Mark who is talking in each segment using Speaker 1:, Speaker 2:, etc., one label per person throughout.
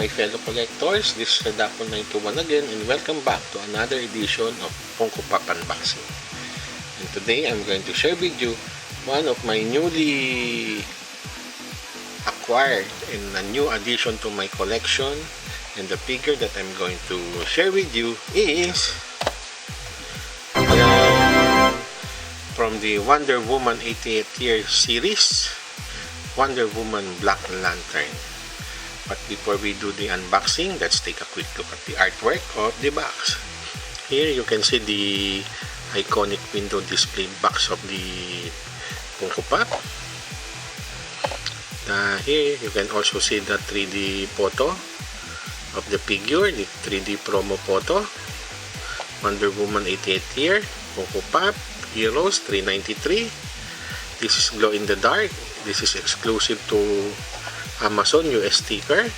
Speaker 1: my fellow collectors. This is Redapple921 again, and welcome back to another edition of Funko Pop Unboxing. And today I'm going to share with you one of my newly acquired and a new addition to my collection. And the figure that I'm going to share with you is from the Wonder Woman 88th year series, Wonder Woman Black Lantern. But before we do the unboxing, let's take a quick look at the artwork of the box. Here you can see the iconic window display box of the Funko Pop. Here you can also see the 3D photo of the figure, the 3D promo photo. Wonder Woman 88th year, Funko Pop, Heroes 393. This is glow in the dark. This is exclusive to Amazon US sticker.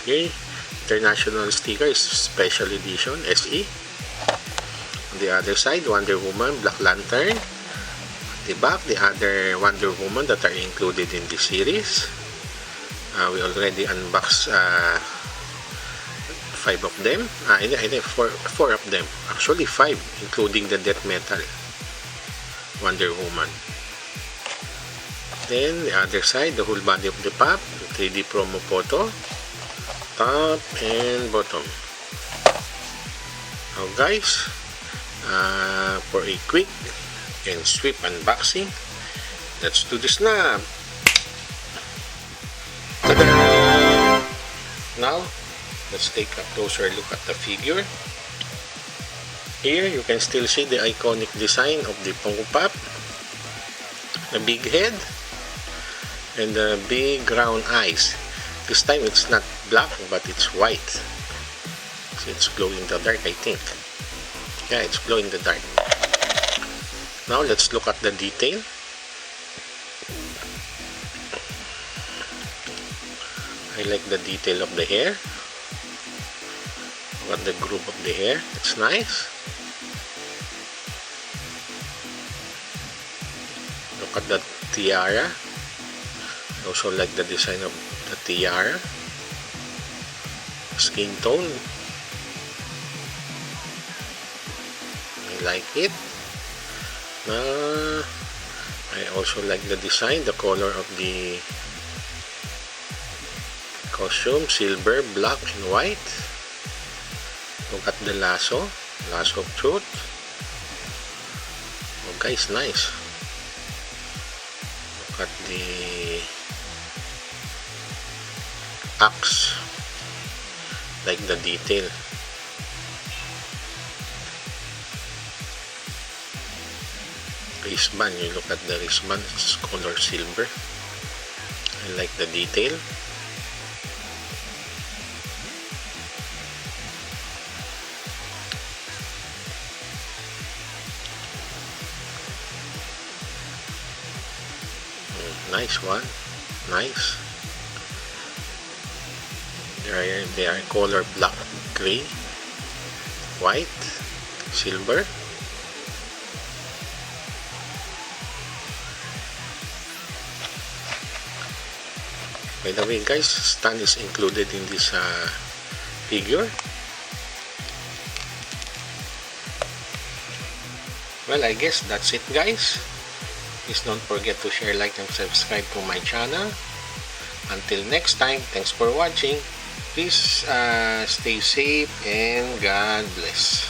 Speaker 1: Okay, international sticker is special edition SE. On the other side, Wonder Woman Black Lantern. At the back, the other Wonder Woman that are included in this series. We already unboxed 5 of them. Four of them. Actually 5, including the Death Metal Wonder Woman. Then the other side, the whole body of the Pop, 3D promo photo, top and bottom. Now guys, for a quick and swift unboxing, let's do this now. Ta-da! Now, let's take a closer look at the figure. Here, you can still see the iconic design of the Funko Pop, the big head, and the big round eyes. This time it's not black, but it's white. So it's glow in the dark, I think. Yeah, it's glow in the dark. Now let's look at the detail. I like the detail of the hair. Look at the groove of the hair. It's nice. Look at the tiara. I also like the design of the tiara. Skin tone, I like it. I also like the design, the color of the costume, silver, black, and white. Look at the lasso of truth. Oh guys, nice. Look at the axe, like the detail. Wristband, you look at the wristband, it's color silver. I like the detail. Nice one, nice. They are color black, gray, white, silver. By the way guys, stand is included in this figure. Well, I guess that's it guys. Please don't forget to share, like, and subscribe to my channel. Until next time, thanks for watching. Please stay safe and God bless.